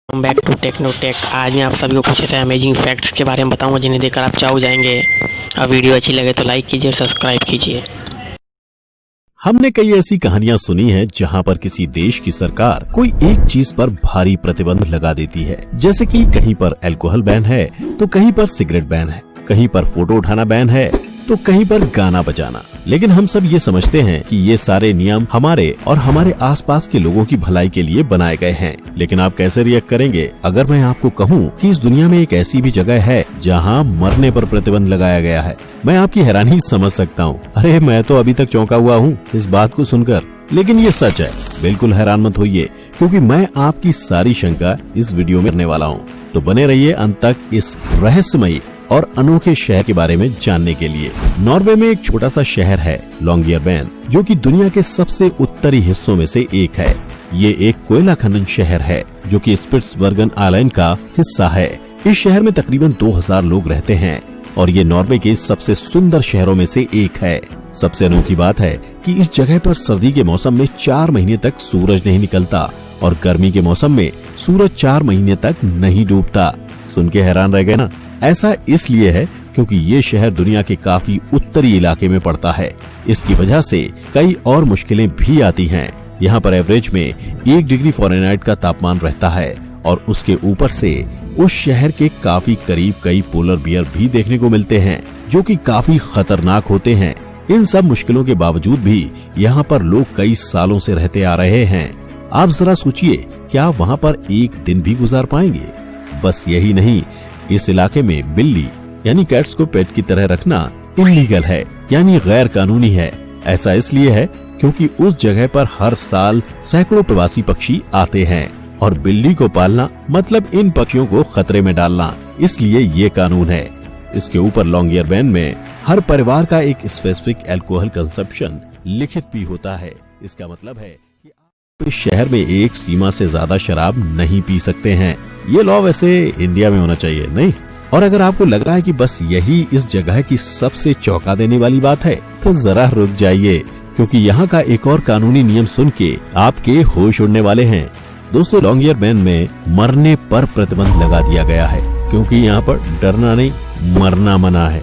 Back to Technotech. आज मैं आप सभी को कुछ ऐसे अमेजिंग फैक्ट्स के बारे में बताऊंगा जिन्हें देखकर आप चाव जाएंगे। अब वीडियो अच्छी लगे तो लाइक कीजिए और सब्सक्राइब कीजिए। हमने कई ऐसी कहानियां सुनी हैं जहां पर किसी देश की सरकार कोई एक चीज पर भारी प्रतिबंध लगा देती है। जैसे कि कहीं पर अल्कोहल बैन है तो कहीं पर सिगरेट बैन है, कहीं पर फोटो उठाना बैन है तो कहीं पर गाना बजाना। लेकिन हम सब ये समझते हैं कि ये सारे नियम हमारे और हमारे आसपास के लोगों की भलाई के लिए बनाए गए हैं। लेकिन आप कैसे रिएक्ट करेंगे अगर मैं आपको कहूँ कि इस दुनिया में एक ऐसी भी जगह है जहाँ मरने पर प्रतिबंध लगाया गया है। मैं आपकी हैरानी समझ सकता हूँ। अरे मैं तो अभी तक चौंका हुआ हूँ इस बात को सुनकर, लेकिन ये सच है। बिल्कुल हैरान मत होइए क्योंकि मैं आपकी सारी शंका इस वीडियो में करने वाला हूँ। तो बने रहिए अंत तक इस रहस्यमयी और अनोखे शहर के बारे में जानने के लिए। नॉर्वे में एक छोटा सा शहर है लॉन्गियरबैन, जो कि दुनिया के सबसे उत्तरी हिस्सों में से एक है। ये एक कोयला खनन शहर है जो कि स्पिट्सबर्गन आइलैंड का हिस्सा है। इस शहर में तकरीबन 2000 लोग रहते हैं और ये नॉर्वे के सबसे सुंदर शहरों में से एक है। सबसे अनोखी बात है कि इस जगह पर सर्दी के मौसम में 4 महीने तक सूरज नहीं निकलता और गर्मी के मौसम में सूरज 4 महीने तक नहीं डूबता। सुन के हैरान रह गए ना? ऐसा इसलिए है क्योंकि ये शहर दुनिया के काफी उत्तरी इलाके में पड़ता है। इसकी वजह से कई और मुश्किलें भी आती हैं। यहाँ पर एवरेज में 1 डिग्री फ़ारेनहाइट का तापमान रहता है और उसके ऊपर से उस शहर के काफी करीब कई पोलर बियर भी देखने को मिलते हैं जो कि काफी खतरनाक होते हैं। इन सब मुश्किलों के बावजूद भी यहाँ पर लोग कई सालों से रहते आ रहे हैं। आप जरा सोचिए, क्या आप वहाँ पर एक दिन भी गुजार पाएंगे? बस यही नहीं, इस इलाके में बिल्ली यानी कैट्स को पेट की तरह रखना इलीगल है, यानी गैर कानूनी है। ऐसा इसलिए है क्योंकि उस जगह पर हर साल सैकड़ों प्रवासी पक्षी आते हैं और बिल्ली को पालना मतलब इन पक्षियों को खतरे में डालना, इसलिए ये कानून है। इसके ऊपर लॉन्गियरबैन में हर परिवार का एक स्पेसिफिक अल्कोहल कंजप्शन लिखित भी होता है। इसका मतलब है कि आप इस शहर में एक सीमा से ज्यादा शराब नहीं पी सकते हैं। ये लॉ वैसे इंडिया में होना चाहिए, नहीं? और अगर आपको लग रहा है कि बस यही इस जगह की सबसे चौंका देने वाली बात है तो जरा रुक जाइए, क्योंकि यहाँ का एक और कानूनी नियम सुन के आपके होश उड़ने वाले हैं। दोस्तों, लॉन्गियरबैन में मरने पर प्रतिबंध लगा दिया गया है क्योंकि यहाँ पर डरना नहीं मरना मना है।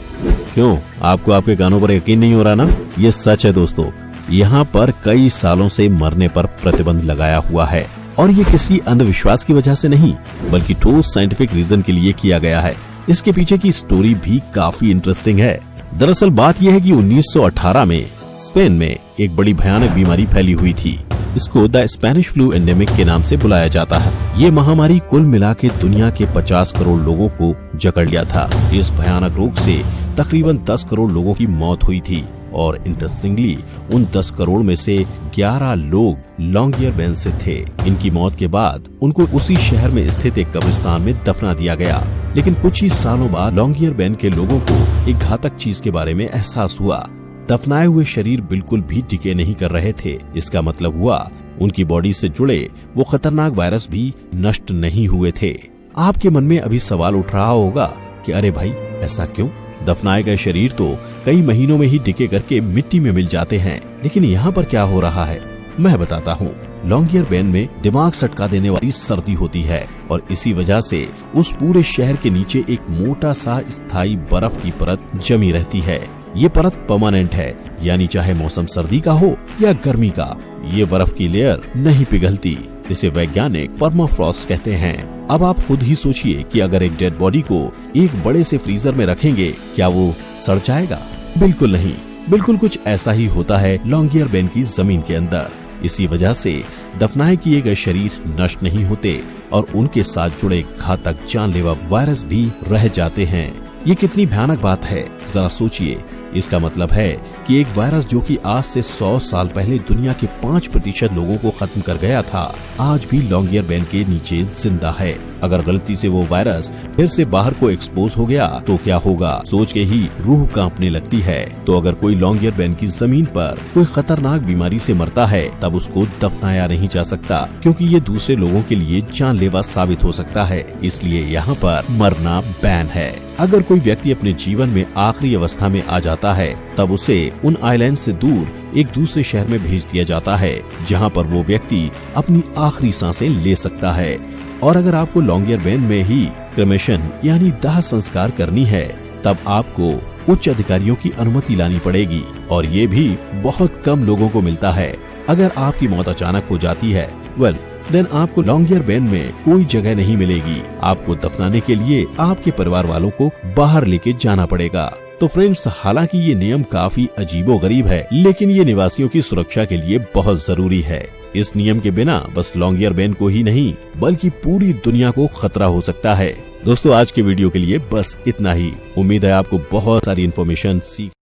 क्यों, आपको आपके कानों पर यकीन नहीं हो रहा ना? ये सच है दोस्तों, यहाँ पर कई सालों से मरने पर प्रतिबंध लगाया हुआ है और ये किसी अंधविश्वास की वजह से नहीं बल्कि ठोस साइंटिफिक रीजन के लिए किया गया है। इसके पीछे की स्टोरी भी काफी इंटरेस्टिंग है। दरअसल बात यह है कि 1918 में स्पेन में एक बड़ी भयानक बीमारी फैली हुई थी। इसको द स्पेनिश फ्लू एंडेमिक के नाम से बुलाया जाता है। ये महामारी कुल मिला के दुनिया के 50 करोड़ लोगों को जकड़ लिया था। इस भयानक रोग से तकरीबन 10 करोड़ लोगों की मौत हुई थी और इंटरेस्टिंगली उन 10 करोड़ में से 11 लोग लॉन्गियरबैन से थे। इनकी मौत के बाद उनको उसी शहर में स्थित एक कब्रिस्तान में दफना दिया गया। लेकिन कुछ ही सालों बाद लॉन्गियरबैन के लोगों को एक घातक चीज के बारे में एहसास हुआ। दफनाए हुए शरीर बिल्कुल भी टिके नहीं कर रहे थे। इसका मतलब हुआ उनकी बॉडी से जुड़े वो खतरनाक वायरस भी नष्ट नहीं हुए थे। आपके मन में अभी सवाल उठ रहा होगा कि अरे भाई, ऐसा क्यों? दफनाए गए शरीर तो कई महीनों में ही डिके करके मिट्टी में मिल जाते हैं, लेकिन यहाँ पर क्या हो रहा है मैं बताता हूँ। लॉन्गियरबैन में दिमाग सटका देने वाली सर्दी होती है और इसी वजह से उस पूरे शहर के नीचे एक मोटा सा स्थायी बर्फ की परत जमी रहती है। ये परत परमानेंट है, यानी चाहे मौसम सर्दी का हो या गर्मी का, ये बर्फ की लेयर नहीं पिघलती। इसे वैज्ञानिक परमाफ्रॉस्ट कहते हैं। अब आप खुद ही सोचिए कि अगर एक डेड बॉडी को एक बड़े से फ्रीजर में रखेंगे, क्या वो सड़ जाएगा? बिल्कुल नहीं। बिल्कुल कुछ ऐसा ही होता है लॉन्गियरबैन की जमीन के अंदर। इसी वजह से दफनाए किए गए शरीर नष्ट नहीं होते और उनके साथ जुड़े घातक जानलेवा वायरस भी रह जाते हैं। ये कितनी भयानक बात है, जरा सोचिए। इसका मतलब है कि एक वायरस जो कि आज से 100 साल पहले दुनिया के 5% लोगों को खत्म कर गया था, आज भी लॉन्गियरबैन के नीचे जिंदा है। अगर गलती से वो वायरस फिर से बाहर को एक्सपोज हो गया तो क्या होगा, सोच के ही रूह कांपने लगती है। तो अगर कोई लॉन्गियरबैन की जमीन पर कोई खतरनाक बीमारी से मरता है तब उसको दफनाया नहीं जा सकता, क्योंकि ये दूसरे लोगों के लिए जानलेवा साबित हो सकता है। इसलिए यहाँ पर मरना बैन है। अगर कोई व्यक्ति अपने जीवन में आखिरी अवस्था में आ जाता है तब उसे उन आइलैंड से दूर एक दूसरे शहर में भेज दिया जाता है, जहाँ पर वो व्यक्ति अपनी आखिरी सांसें ले सकता है। और अगर आपको लॉन्गियरबेन में ही क्रेमेशन यानी दाह संस्कार करनी है तब आपको उच्च अधिकारियों की अनुमति लानी पड़ेगी और ये भी बहुत कम लोगों को मिलता है। अगर आपकी मौत अचानक हो जाती है देन आपको लॉन्गियरबेन में कोई जगह नहीं मिलेगी। आपको दफनाने के लिए आपके परिवार वालों को बाहर लेके जाना पड़ेगा। तो फ्रेंड्स, हालांकि ये नियम काफी अजीबोगरीब है, लेकिन ये निवासियों की सुरक्षा के लिए बहुत जरूरी है। इस नियम के बिना बस लॉन्गियरबेन को ही नहीं बल्कि पूरी दुनिया को खतरा हो सकता है। दोस्तों, आज के वीडियो के लिए बस इतना ही। उम्मीद है आपको बहुत सारी इन्फॉर्मेशन सीख